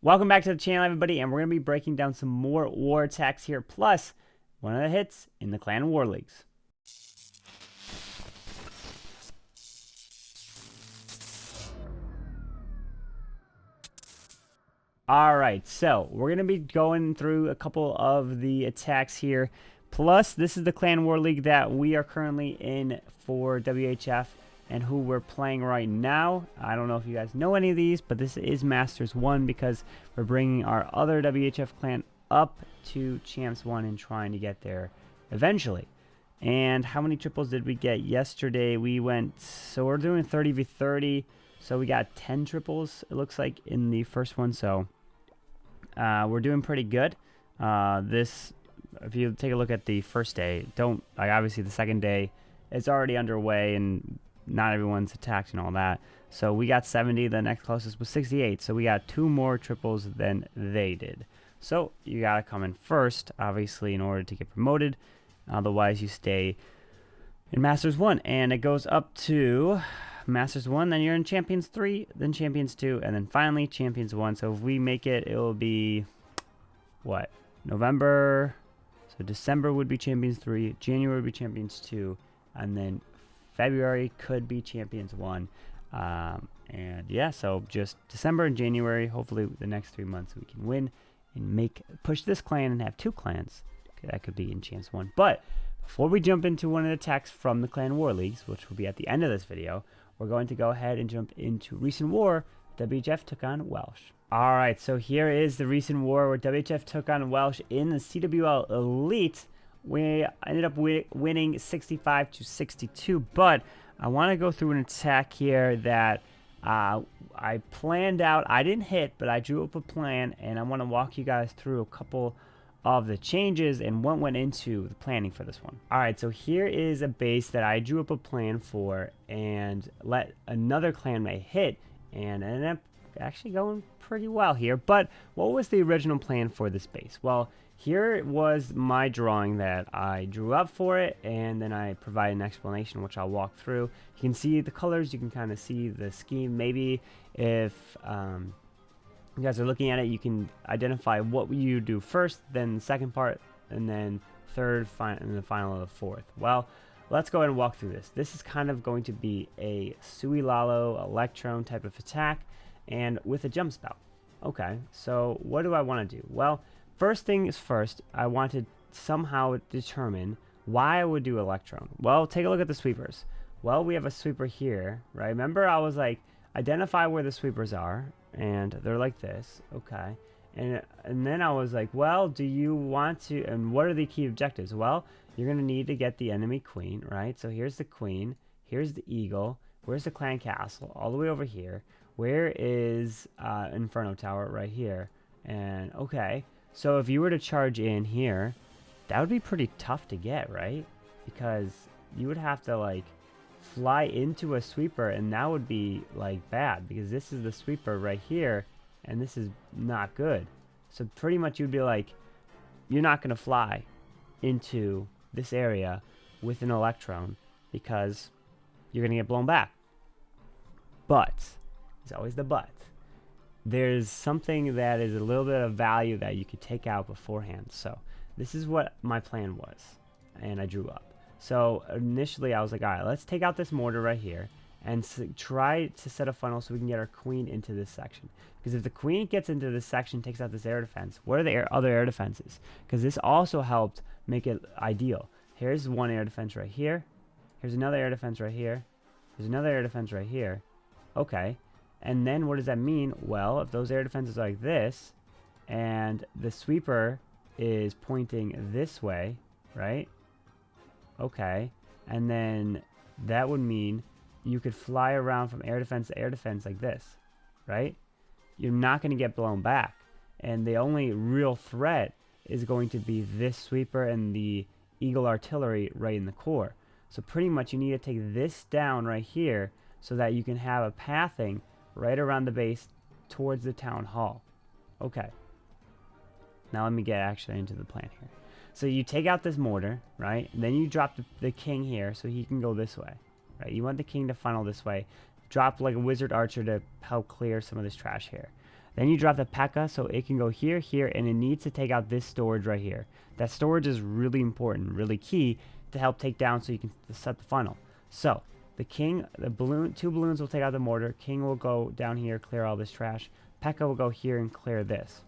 Welcome back to the channel, everybody, and we're going to be breaking down some more war attacks here, plus one of the hits in the Clan War Leagues. Alright, so we're going to be going through a couple of the attacks here, plus this is the Clan War League that we are currently in for WHF and who we're playing right now. I don't know if you guys know any of these, but this is Masters 1 because we're bringing our other WHF clan up to Champs 1 and trying to get there eventually. And how many triples did we get yesterday? We went, so we're doing 30v30, so we got 10 triples, it looks like, in the first one, so we're doing pretty good. If you take a look at the first day, obviously the second day, it's already underway and not everyone's attacked and all that. So we got 70, the next closest was 68. So we got 2 more triples than they did. So you gotta come in first, obviously, in order to get promoted. Otherwise you stay in Masters 1. And it goes up to Masters 1, then you're in Champions 3, then Champions 2, and then finally Champions 1. So if we make it, it will be, what, November? So December would be Champions 3, January would be Champions 2, and then February could be Champions 1. And yeah, so just December and January, hopefully the next 3 months we can win and push this clan and have 2 clans. That could be in Champs 1. But before we jump into one of the attacks from the Clan War Leagues, which will be at the end of this video, we're going to go ahead and jump into recent war. WHF took on Welsh. Alright, so here is the recent war where WHF took on Welsh in the CWL Elite. We ended up winning 65 to 62, but I want to go through an attack here that I planned out. I didn't hit, but I drew up a plan, and I want to walk you guys through a couple of the changes and what went into the planning for this one. Alright, so here is a base that I drew up a plan for and let another clanmate hit, and ended up actually going pretty well here. But what was the original plan for this base? Well, here was my drawing that I drew up for it, and then I provide an explanation which I'll walk through. You can see the colors, you can kind of see the scheme. Maybe if you guys are looking at it, you can identify what you do first, then the second part, and then third, and the final of the fourth. Well, let's go ahead and walk through this. This is kind of going to be a Sui Lalo electrone type of attack, and with a jump spout. Okay, so what do I want to do? Well, first thing is first, I want to somehow determine why I would do electrone. Well, take a look at the sweepers. Well, we have a sweeper here, right? Remember, I was like, identify where the sweepers are, and they're like this, okay. And then I was like, well, do you want to, and what are the key objectives? Well, you're going to need to get the enemy queen, right? So here's the queen, here's the eagle, where's the clan castle? All the way over here. Where is Inferno Tower? Right here. And okay, so if you were to charge in here, that would be pretty tough to get, right? Because you would have to like fly into a sweeper, and that would be like bad because this is the sweeper right here, and this is not good. So pretty much you'd be like, you're not going to fly into this area with an electron because you're going to get blown back. But it's always the but. There's something that is a little bit of value that you could take out beforehand. So this is what my plan was, and I drew up. So initially I was like, all right, let's take out this mortar right here and try to set a funnel so we can get our queen into this section. Because if the queen gets into this section, takes out this air defense, what are the other air defenses? Because this also helped make it ideal. Here's one air defense right here. Here's another air defense right here. There's another air defense right here. Okay. And then what does that mean? Well, if those air defenses are like this, and the sweeper is pointing this way, right? Okay. And then that would mean you could fly around from air defense to air defense like this, right? You're not going to get blown back. And the only real threat is going to be this sweeper and the Eagle artillery right in the core. So pretty much you need to take this down right here so that you can have a pathing right around the base towards the town hall. Okay. Now let me get actually into the plan here. So you take out this mortar, right? And then you drop the king here so he can go this way, right? You want the king to funnel this way. Drop like a wizard archer to help clear some of this trash here. Then you drop the P.E.K.K.A. so it can go here, here, and it needs to take out this storage right here. That storage is really important, really key to help take down so you can set the funnel. So the king, the balloon, 2 balloons will take out the mortar. King will go down here, clear all this trash. P.E.K.K.A. will go here and clear this.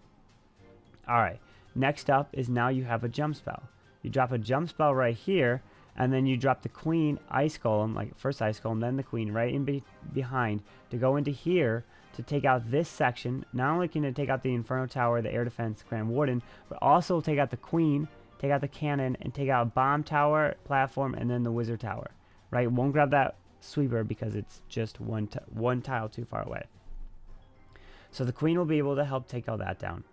All right. Next up is now you have a jump spell. You drop a jump spell right here, and then you drop the queen ice golem, like first ice golem, then the queen right in behind to go into here to take out this section. Not only can it take out the Inferno Tower, the air defense, Grand Warden, but also take out the queen, take out the cannon, and take out bomb tower, platform, and then the wizard tower. Right? Won't grab that sweeper because it's just one tile too far away. So the queen will be able to help take all that down.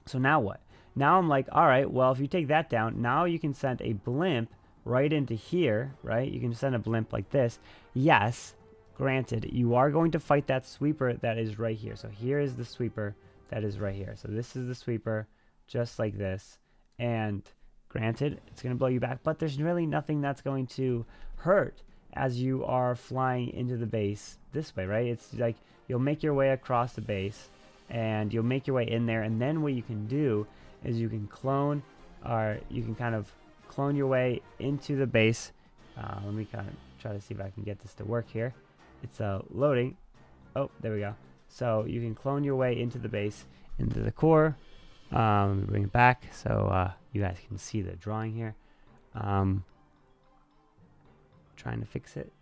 So now what? Now I'm like, all right, well, if you take that down, now you can send a blimp right into here, right? You can send a blimp like this. Yes, granted, you are going to fight that sweeper that is right here. So here is the sweeper that is right here. So this is the sweeper, just like this. And granted, it's going to blow you back, but there's really nothing that's going to hurt as you are flying into the base this way, right? It's like you'll make your way across the base, and you'll make your way in there, and then what you can do is you can clone, or you can kind of clone your way into the base. Let me kind of try to see if I can get this to work here. It's loading. Oh, there we go. So you can clone your way into the base, into the core. Let me bring it back so you guys can see the drawing here. Trying to fix it.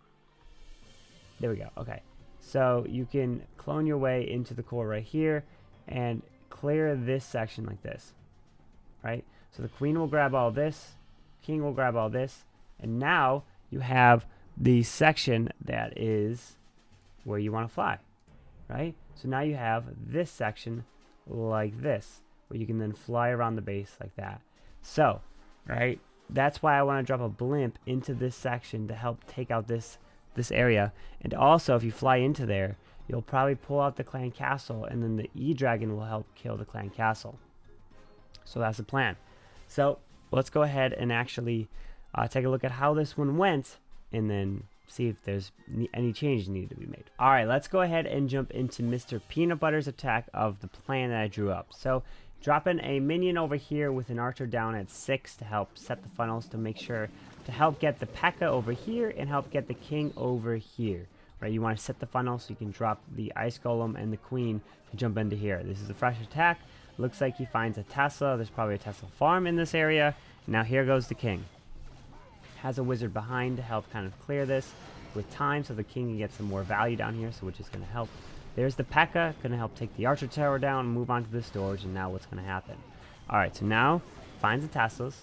There we go. Okay. So you can clone your way into the core right here and clear this section like this, right? So the queen will grab all this, king will grab all this, and now you have the section that is where you want to fly, right? So now you have this section like this, where you can then fly around the base like that. So, right, that's why I want to drop a blimp into this section to help take out this area. And also, if you fly into there, you'll probably pull out the clan castle, and then the E-Dragon will help kill the clan castle. So that's the plan. So let's go ahead and actually take a look at how this one went, and then see if there's any changes needed to be made. All right, let's go ahead and jump into Mr. Peanut Butter's attack of the plan that I drew up. So dropping a minion over here with an archer down at 6 to help set the funnels, to make sure to help get the P.E.K.K.A. over here and help get the king over here. Right, you want to set the funnel so you can drop the ice golem and the queen to jump into here. This is a fresh attack. Looks like he finds a Tesla. There's probably a Tesla farm in this area. Now here goes the king. Has a wizard behind to help kind of clear this with time, so the king can get some more value down here, so which is going to help. There's the P.E.K.K.A. going to help take the archer tower down and move on to the storage, and now what's going to happen? Alright, so now finds the Teslas.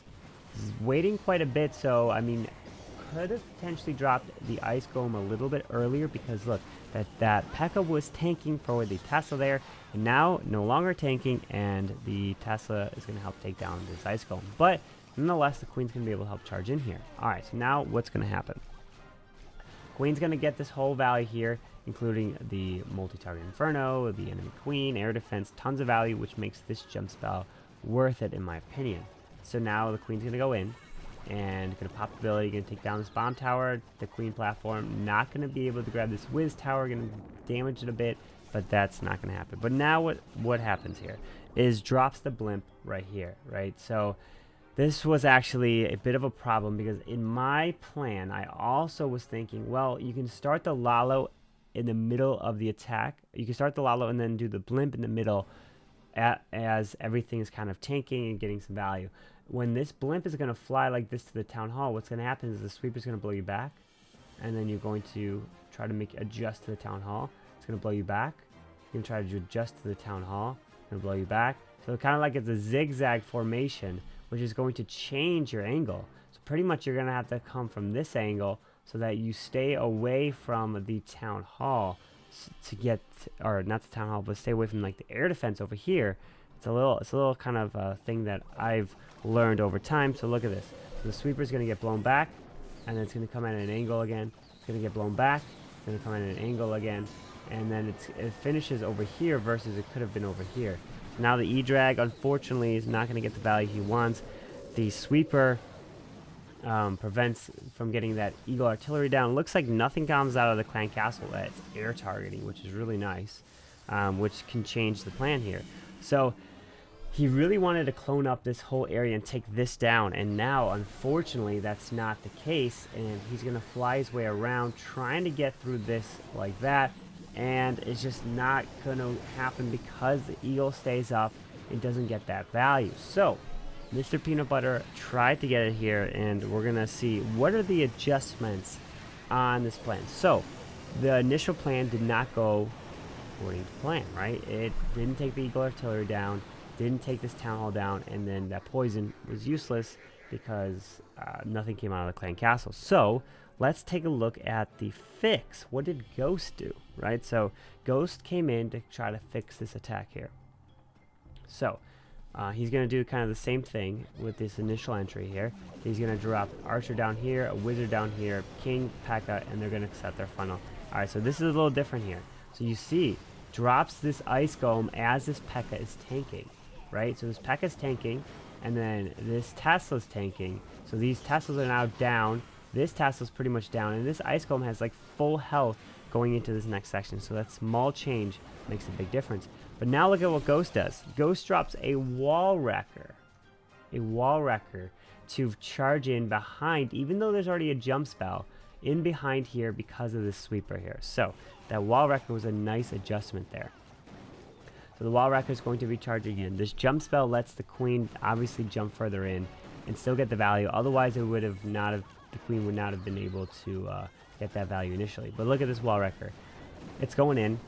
He's waiting quite a bit, so I mean, could have potentially dropped the ice golem a little bit earlier, because look, that P.E.K.K.A. was tanking for the Tesla there, and now no longer tanking, and the Tesla is going to help take down this ice golem. But nonetheless, the queen's going to be able to help charge in here. Alright, so now what's going to happen? Queen's going to get this whole value here, including the multi-target inferno, the enemy queen, air defense, tons of value, which makes this jump spell worth it in my opinion. So now the queen's going to go in and going to pop the ability, going to take down this bomb tower, the queen platform, not going to be able to grab this whiz tower, going to damage it a bit, but that's not going to happen. But now what happens here is drops the blimp right here, right? So this was actually a bit of a problem, because in my plan, I also was thinking, well, you can start the lalo in the middle of the attack. You can start the lalo and then do the blimp in the middle as everything is kind of tanking and getting some value. When this blimp is going to fly like this to the town hall, what's going to happen is the sweeper is going to blow you back, and then you're going to try to adjust to the town hall. It's going to blow you back. You're going to try to adjust to the town hall. It's going to blow you back. So kind of like it's a zigzag formation, which is going to change your angle. So pretty much you're going to have to come from this angle so that you stay away from the town hall to get, or not the town hall, but stay away from like the air defense over here. It's a little kind of thing that I've learned over time. So look at this. So the sweeper is going to get blown back, and then it's going to come at an angle again. It's going to get blown back. It's going to come at an angle again, and then it finishes over here versus it could have been over here. Now the E-Drag, unfortunately, is not going to get the value he wants. The sweeper prevents from getting that Eagle Artillery down. Looks like nothing comes out of the clan castle that's air targeting, which is really nice. which can change the plan here. So he really wanted to clone up this whole area and take this down, and now unfortunately that's not the case, and he's going to fly his way around trying to get through this like that, and it's just not going to happen because the eagle stays up and doesn't get that value. So Mr. Peanut Butter tried to get it here, and we're going to see what are the adjustments on this plan. So the initial plan did not go according to plan, right? It didn't take the eagle artillery down, didn't take this town hall down, and then that poison was useless because nothing came out of the clan castle. So let's take a look at the fix. What did Ghost do, right? So Ghost came in to try to fix this attack here. So he's going to do kind of the same thing with this initial entry here. He's going to drop Archer down here, a Wizard down here, King, P.E.K.K.A, and they're going to set their funnel. All right, so this is a little different here. So you see, drops this Ice Golem as this P.E.K.K.A is tanking, right? So this P.E.K.K.A is tanking, and then this Tesla's tanking. So these Teslas are now down. This Tesla's pretty much down, and this Ice Golem has like full health going into this next section. So that small change makes a big difference. But now look at what Ghost does. Ghost drops a Wall Wrecker. A Wall Wrecker to charge in behind, even though there's already a jump spell, in behind here because of this sweeper here. So that Wall Wrecker was a nice adjustment there. So the Wall Wrecker is going to be charging in. This jump spell lets the queen obviously jump further in and still get the value. Otherwise, it would have not have, the queen would not have been able to get that value initially. But look at this Wall Wrecker. It's going in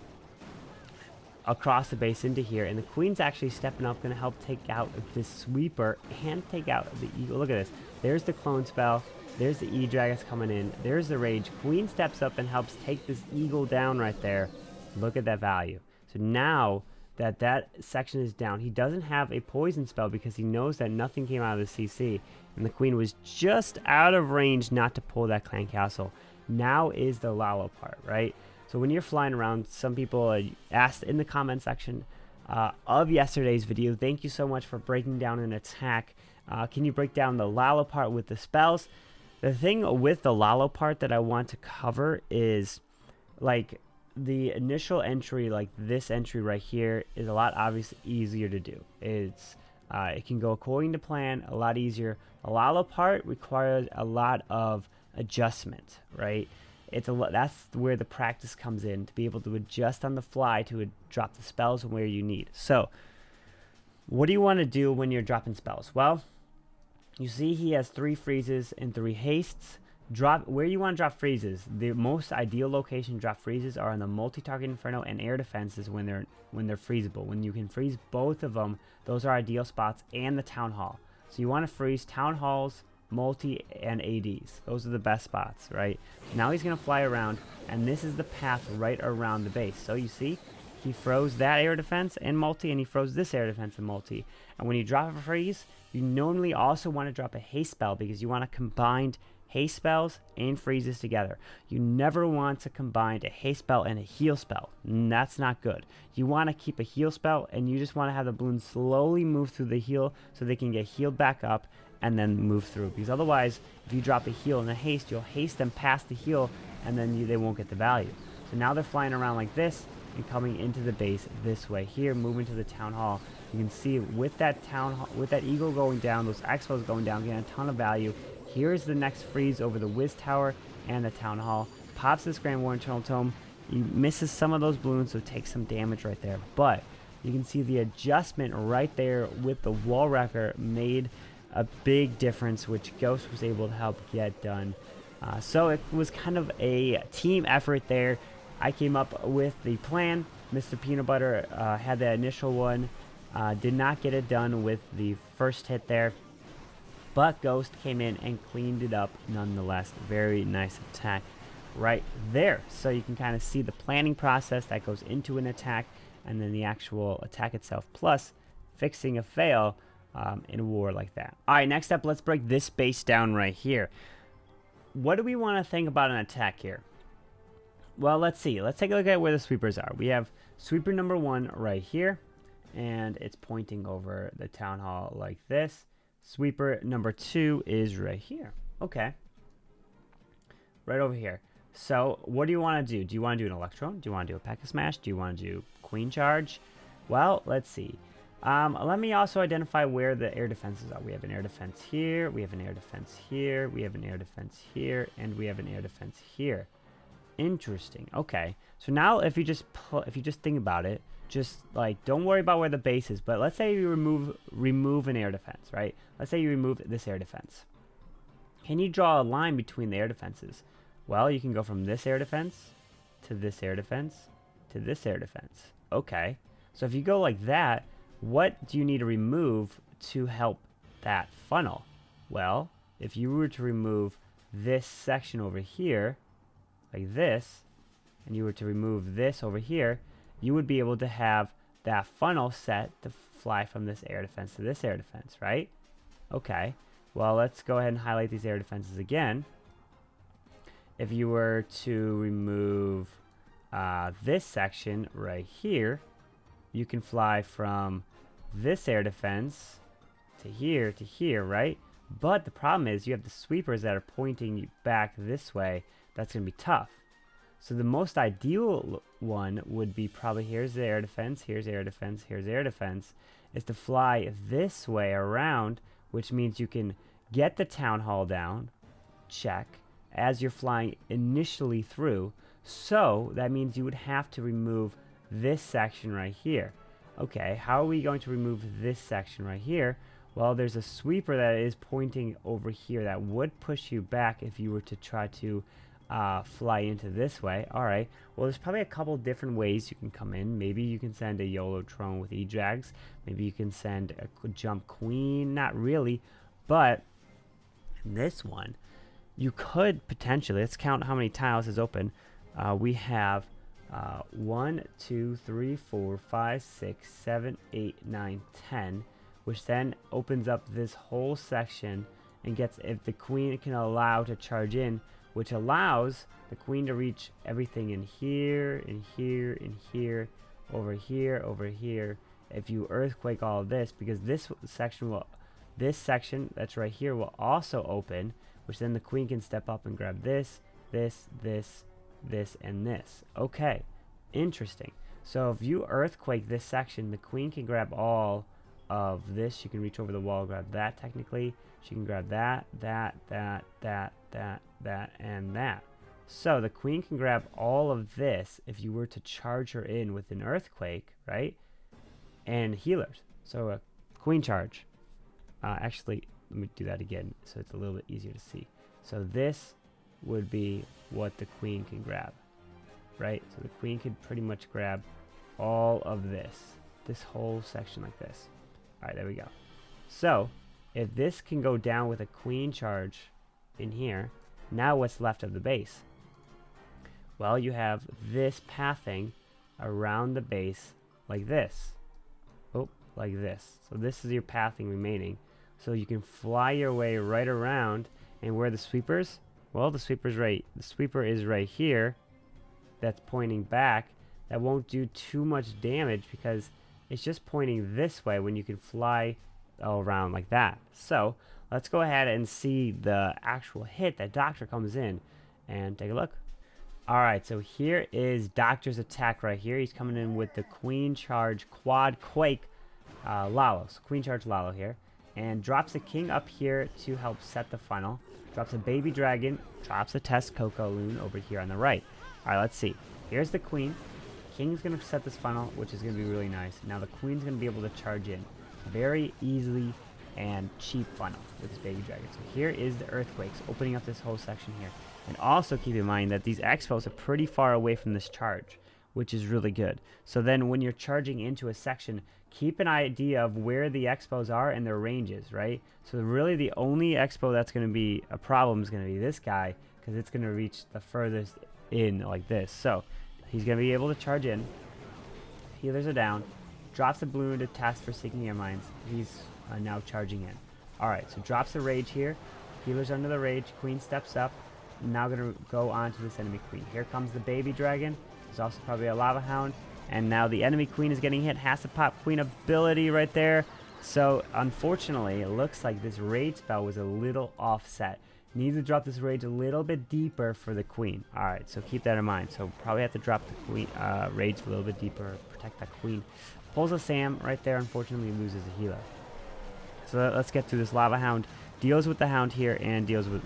across the base into here, and the queen's actually stepping up, going to help take out this sweeper and take out the eagle. Look at this. There's the clone spell. There's the E-Dragons coming in. There's the rage. Queen steps up and helps take this eagle down right there. Look at that value. So now that that section is down, he doesn't have a poison spell because he knows that nothing came out of the CC, and the queen was just out of range not to pull that clan castle. Now is the lalo part, right? So when you're flying around, some people asked in the comment section of yesterday's video, thank you so much for breaking down an attack. Can you break down the lalo part with the spells? The thing with the lalo part that I want to cover is, like, the initial entry, like this entry right here, is a lot obviously easier to do. It's it can go according to plan, a lot easier. The lalo part requires a lot of adjustment, right? That's where the practice comes in, to be able to adjust on the fly to drop the spells where you need. So what do you want to do when you're dropping spells? Well, you see he has 3 freezes and 3 hastes. Drop where you want to drop freezes. The most ideal location to drop freezes are on the multi-target inferno and air defenses when they're freezable. When you can freeze both of them, those are ideal spots, and the town hall. So you want to freeze town halls, multi, and ADs. Those are the best spots, right? Now he's going to fly around, and this is the path right around the base. So you see, he froze that air defense and multi, and he froze this air defense and multi. And when you drop a freeze, you normally also want to drop a haste spell because you want to combine haste spells and freezes together. You never want to combine a haste spell and a heal spell. That's not good. You want to keep a heal spell, and you just want to have the balloons slowly move through the heal so they can get healed back up and then move through. Because otherwise, if you drop a heal and a haste, you'll haste them past the heal, and then they won't get the value. So now they're flying around like this and coming into the base this way here, moving to the town hall. You can see with that town hall, with that eagle going down, those expos going down, getting a ton of value. Here's the next freeze over the Wiz Tower and the Town Hall. Pops this Grand War Internal Tome. He misses some of those balloons, so takes some damage right there. But you can see the adjustment right there with the Wall Wrecker made a big difference, which Ghost was able to help get done. So it was kind of a team effort there. I came up with the plan. Mr. Peanut Butter had the initial one. Did not get it done with the first hit there. But Ghost came in and cleaned it up nonetheless. Very nice attack right there. So you can kind of see the planning process that goes into an attack, and then the actual attack itself, plus fixing a fail in a war like that. All right, next up, let's break this base down right here. What do we want to think about an attack here? Well, let's see. Let's take a look at where the sweepers are. We have sweeper number 1 right here, and it's pointing over the town hall like this. Sweeper number 2 is right here. Okay. Right over here. So what do you want to do? Do you want to do an electron? Do you want to do a P.E.K.K.A smash? Do you want to do queen charge? Well, let's see. Let me also identify where the air defenses are. We have an air defense here, we have an air defense here, we have an air defense here, and we have an air defense here. Interesting. Okay. So now if you just think about it, just like don't worry about where the base is, but let's say you remove an air defense, right? Let's say you remove this air defense. Can you draw a line between the air defenses? Well, you can go from this air defense to this air defense to this air defense. Okay. So if you go like that, what do you need to remove to help that funnel? Well, if you were to remove this section over here, like this, and you were to remove this over here, you would be able to have that funnel set to fly from this air defense to this air defense, right? Okay. Well, let's go ahead and highlight these air defenses again. If you were to remove this section right here, you can fly from this air defense to here, right? But the problem is you have the sweepers that are pointing back this way. That's going to be tough. So the most ideal one would be probably here's the air defense, here's air defense, here's air defense, is to fly this way around, which means you can get the town hall down, check, as you're flying initially through. So that means you would have to remove this section right here. Okay, how are we going to remove this section right here? Well, there's a sweeper that is pointing over here that would push you back if you were to try to fly into this way. Alright, well there's probably a couple different ways you can come in. Maybe you can send a electrone with E-Drags. Maybe you can send a jump queen. Not really, but in this one, you could potentially, let's count how many tiles is open. We have 1, 2, 3, 4, 5, 6, 7, 8, 9, 10, which then opens up this whole section and gets, if the queen can allow to charge in, which allows the queen to reach everything in here, in here, in here, over here, over here. If you earthquake all of this, because this section that's right here will also open, which then the queen can step up and grab this, this, this, this, and this. Okay, interesting. So if you earthquake this section, the queen can grab all of this. She can reach over the wall, grab that technically. She can grab that, that, that, that, that, that, and that. So the queen can grab all of this if you were to charge her in with an earthquake, right? And healers. So a queen charge. Actually, let me do that again so it's a little bit easier to see. So this would be what the queen can grab, right? So the queen could pretty much grab all of this whole section like this. All right, there we go. So if this can go down with a queen charge in here, now what's left of the base? Well, you have this pathing around the base like this. Oh, like this. So this is your pathing remaining. So you can fly your way right around, and where the sweepers? Well, the sweeper is right here. That's pointing back. That won't do too much damage because it's just pointing this way when you can fly all around like that. So let's go ahead and see the actual hit that Doctor comes in and take a look. Alright, so here is Doctor's attack right here. He's coming in with the Queen Charge Quadquake Lalo. So Queen Charge Lalo here. And drops a king up here to help set the funnel. Drops a baby dragon. Drops a test Coco Loon over here on the right. Alright, let's see. Here's the queen. King's going to set this funnel, which is going to be really nice. Now the queen's going to be able to charge in very easily and cheap funnel with this baby dragon. So here is the earthquakes opening up this whole section here. And also keep in mind that these expos are pretty far away from this charge, which is really good. So then when you're charging into a section, keep an idea of where the expos are and their ranges, right? So really the only expo that's going to be a problem is going to be this guy, because it's going to reach the furthest in like this. So he's going to be able to charge in. Healers are down. Drops a balloon to test for sinking air mines. He's now charging in. Alright, so drops the rage here. Healers under the rage. Queen steps up. Now going to go on to this enemy queen. Here comes the baby dragon. There's also probably a lava hound. And now the enemy queen is getting hit. Has to pop queen ability right there. So unfortunately, it looks like this raid spell was a little offset. Needs to drop this rage a little bit deeper for the queen. Alright, so keep that in mind. So probably have to drop the queen rage a little bit deeper, protect that queen. Pulls a Sam right there, unfortunately loses a healer. So let's get through this lava hound. Deals with the hound here and deals with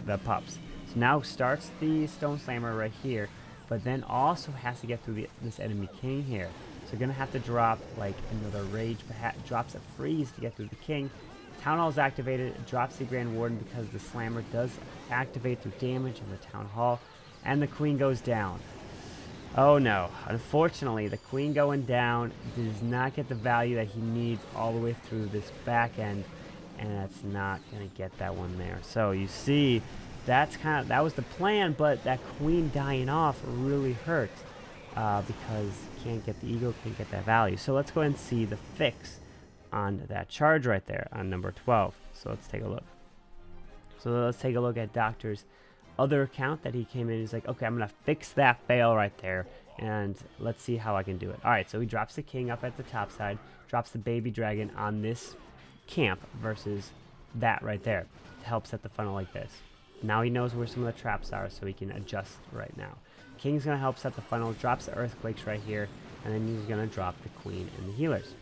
the pups. So now starts the stone slammer right here, but then also has to get through this enemy king here. So gonna have to drop like another rage, drops a freeze to get through the king. Town Hall is activated, it drops the Grand Warden because the Slammer does activate through damage in the Town Hall, and the Queen goes down. Oh no, unfortunately the Queen going down does not get the value that he needs all the way through this back end, and that's not going to get that one there. So you see, that was the plan, but that Queen dying off really hurts because can't get the eagle, can't get that value. So let's go ahead and see the fix on that charge right there on number 12. So let's take a look. So let's take a look at Doctor's other account that he came in. He's like, okay, I'm gonna fix that fail right there, and let's see how I can do it. All right, so he drops the king up at the top side, drops the baby dragon on this camp versus that right there to help set the funnel like this. Now he knows where some of the traps are, so he can adjust right now. King's gonna help set the funnel, drops the earthquakes right here, and then he's gonna drop the queen and the healers.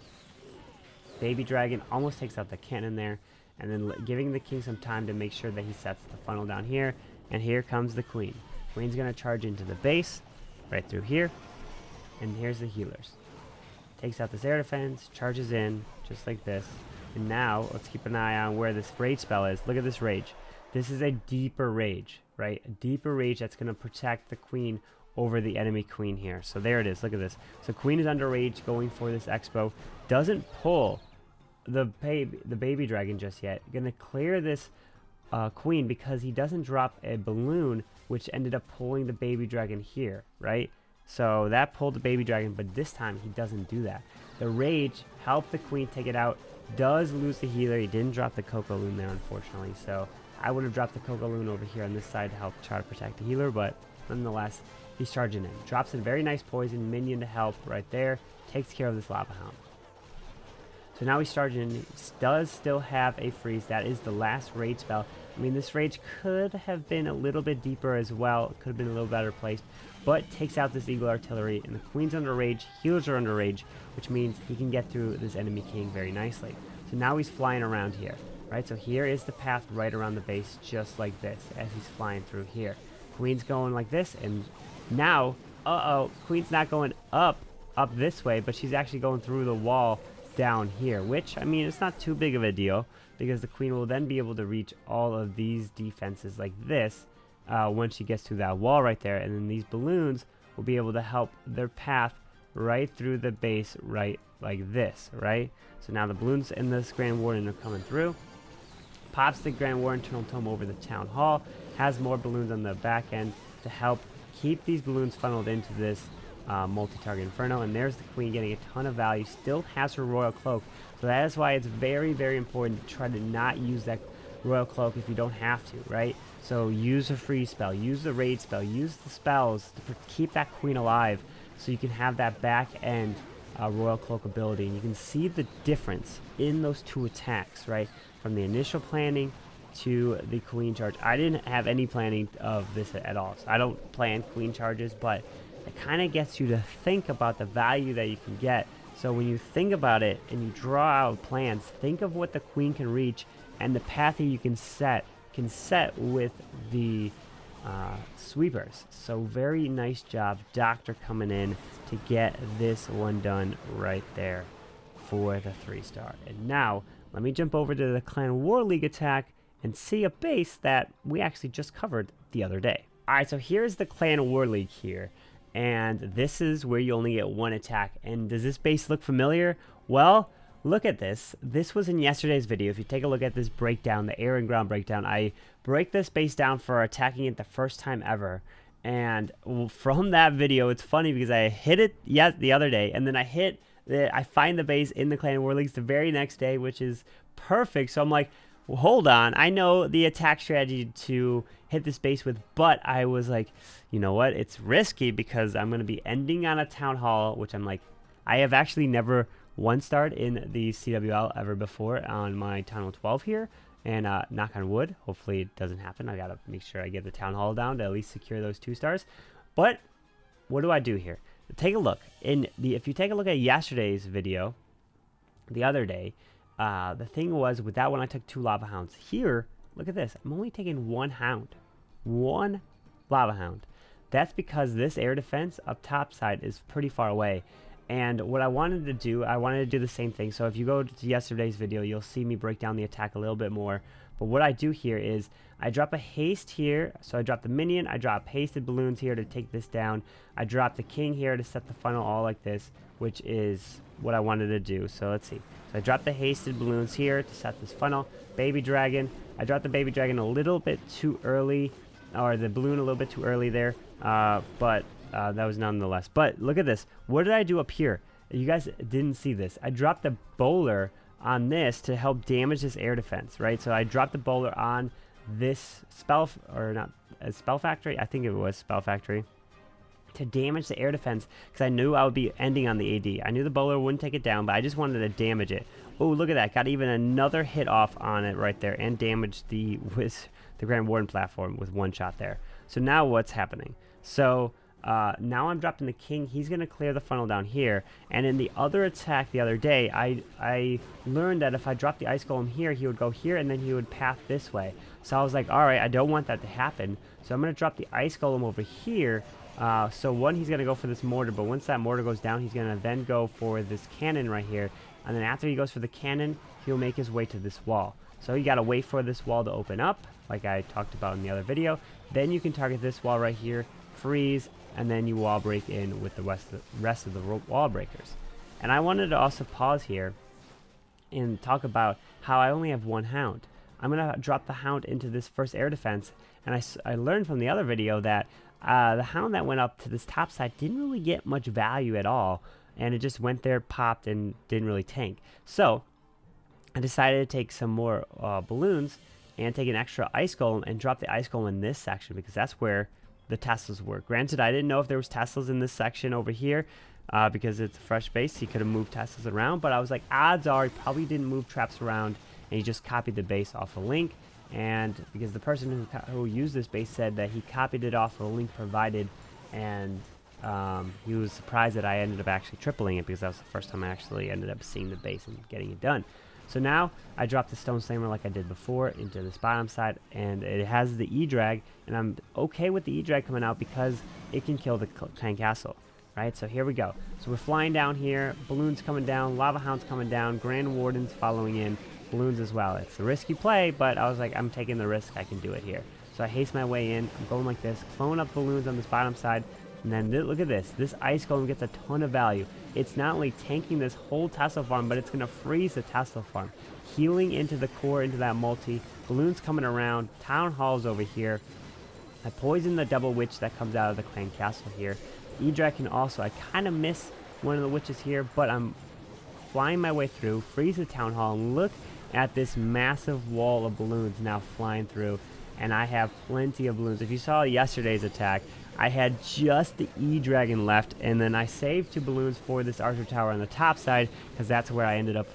Baby dragon almost takes out the cannon there, and then giving the king some time to make sure that he sets the funnel down here. And here comes the queen. Queen's gonna charge into the base right through here, and here's the healers. Takes out this air defense, charges in just like this, and now let's keep an eye on where this rage spell is. Look at this rage. This is a deeper rage, right? A deeper rage that's gonna protect the queen over the enemy queen here. So there it is. Look at this. So queen is under rage, going for this expo. Doesn't pull the baby dragon just yet. Gonna clear this queen because he doesn't drop a balloon, which ended up pulling the baby dragon here, right? So that pulled the baby dragon, but this time he doesn't do that. The rage helped the queen take it out. Does lose the healer. He didn't drop the cocoa loon there, unfortunately. So I would have dropped the cocoa loon over here on this side to help try to protect the healer, but nonetheless, he's charging in. Drops a very nice poison minion to help right there. Takes care of this lava hound. So now he's charging in. He does still have a freeze. That is the last rage spell. I mean, this rage could have been a little bit deeper as well. It could have been a little better placed. But takes out this eagle artillery. And the queen's under rage. Healers are under rage. Which means he can get through this enemy king very nicely. So now he's flying around here. Right? So here is the path right around the base. Just like this. As he's flying through here. Queen's going like this. And now, Queen's not going up this way. But she's actually going through the wall down here, which, I mean, it's not too big of a deal because the queen will then be able to reach all of these defenses like this once she gets to that wall right there, and then these balloons will be able to help their path right through the base right like this, right? So now the balloons and this Grand Warden are coming through. Pops the Grand Warden Eternal Tome over the Town Hall, has more balloons on the back end to help keep these balloons funneled into this multi-target inferno, and there's the queen getting a ton of value. Still has her royal cloak, so that is why it's very, very important to try to not use that royal cloak if you don't have to, right? So use a free spell, use the raid spell, use the spells to keep that queen alive so you can have that back end royal cloak ability. And you can see the difference in those two attacks, right? From the initial planning to the queen charge. I didn't have any planning of this at all, so I don't plan queen charges, but it kind of gets you to think about the value that you can get. So when you think about it and you draw out plans, think of what the queen can reach and the path that you can set with the sweepers. So very nice job, Doctor, coming in to get this one done right there for the 3-star. And now let me jump over to the Clan War League attack and see a base that we actually just covered the other day. All right, so here's the Clan War League here. And this is where you only get one attack. And does this base look familiar? Well, look at this. This was in yesterday's video. If you take a look at this breakdown, the air and ground breakdown, I break this base down for attacking it the first time ever. And from that video, it's funny because I hit it the other day, and then I find the base in the Clan War Leagues the very next day, which is perfect. So I'm like, well, hold on, I know the attack strategy to hit this base with, but I was like, you know what, it's risky because I'm going to be ending on a Town Hall, which I'm like, I have actually never 1-starred in the CWL ever before on my Town Hall 12 here, And knock on wood, hopefully it doesn't happen. I gotta make sure I get the town hall down to at least secure those 2 stars. But what do I do here? Take a look. If you take a look at yesterday's video, the other day, the thing was with that one I took 2 lava hounds. Here, look at this. I'm only taking 1 hound. 1 lava hound. That's because this air defense up top side is pretty far away. And what I wanted to do, I wanted to do the same thing. So if you go to yesterday's video, you'll see me break down the attack a little bit more. But what I do here is I drop a haste here. So I drop the minion, I drop hasted balloons here to take this down. I drop the king here to set the funnel all like this, which is what I wanted to do. So let's see. So I drop the hasted balloons here to set this funnel. Baby dragon. I dropped the baby dragon a little bit too early, or the balloon a little bit too early there. But that was nonetheless. But look at this. What did I do up here? You guys didn't see this. I dropped the bowler on this to help damage this air defense, right? So I dropped the bowler on this spell, or not, spell factory? I think it was spell factory, to damage the air defense because I knew I would be ending on the AD. I knew the bowler wouldn't take it down, but I just wanted to damage it. Oh, look at that. Got even another hit off on it right there and damaged the Grand Warden platform with 1 shot there. So now what's happening? So now I'm dropping the king. He's going to clear the funnel down here. And in the other attack the other day, I learned that if I dropped the ice golem here, he would go here and then he would path this way. So I was like, all right, I don't want that to happen. So I'm going to drop the ice golem over here. So one, he's going to go for this mortar, but once that mortar goes down, he's going to then go for this cannon right here. And then after he goes for the cannon, he'll make his way to this wall. So you got to wait for this wall to open up, like I talked about in the other video. Then you can target this wall right here, freeze, and then you wall break in with the rest of the wall breakers. And I wanted to also pause here and talk about how I only have 1 hound. I'm going to drop the hound into this first air defense, and I learned from the other video that the hound that went up to this top side didn't really get much value at all, and it just went there, popped, and didn't really tank. So I decided to take some more balloons and take an extra ice golem and drop the ice golem in this section because that's where the Teslas were. Granted, I didn't know if there was Teslas in this section over here because it's a fresh base. He could have moved Teslas around, but I was like, odds are he probably didn't move traps around and he just copied the base off a link. And because the person who used this base said that he copied it off of a link provided, and he was surprised that I ended up actually tripling it because that was the first time I actually ended up seeing the base and getting it done. So now I dropped the Stone Slammer like I did before into this bottom side, and it has the E-Drag, and I'm okay with the E-Drag coming out because it can kill the Clan Castle, right? So here we go. So we're flying down here, balloons coming down, lava hounds coming down, Grand Wardens following in, balloons as well. It's a risky play, but I was like, I'm taking the risk, I can do it here. So I haste my way in, I'm going like this, blowing up balloons on this bottom side, and then look at this. This ice golem gets a ton of value. It's not only tanking this whole Tesla farm, but it's going to freeze the Tesla farm. Healing into the core, into that multi. Balloons coming around. Town halls over here. I poison the double witch that comes out of the Clan Castle here. E-Drag can also, I kind of miss one of the witches here, but I'm flying my way through. Freeze the town hall, and look at this massive wall of balloons now flying through. And I have plenty of balloons. If you saw yesterday's attack, I had just the E-Dragon left, and then I saved 2 balloons for this Archer Tower on the top side, because that's where I ended up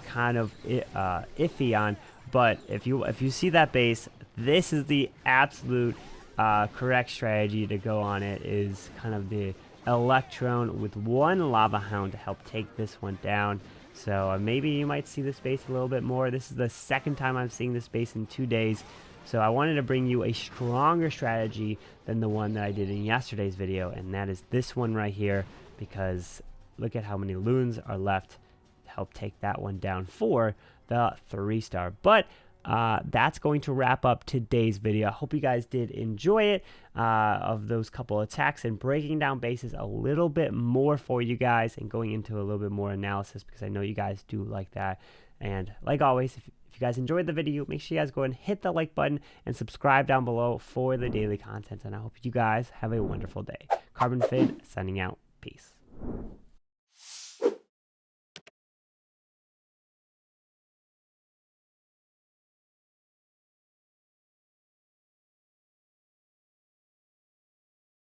kind of iffy on. But if you see that base, this is the absolute correct strategy to go on it, is kind of the Electrone with 1 Lava Hound to help take this one down. So maybe you might see this base a little bit more. This is the second time I'm seeing this base in 2 days. So I wanted to bring you a stronger strategy than the one that I did in yesterday's video, and that is this one right here, because look at how many loons are left to help take that one down for the 3-star. But that's going to wrap up today's video. I hope you guys did enjoy it, of those couple attacks and breaking down bases a little bit more for you guys and going into a little bit more analysis, because I know you guys do like that. And like always, if you guys enjoyed the video, make sure you guys go and hit the like button and subscribe down below for the daily content. And I hope you guys have a wonderful day. Carbonfin signing out. Peace.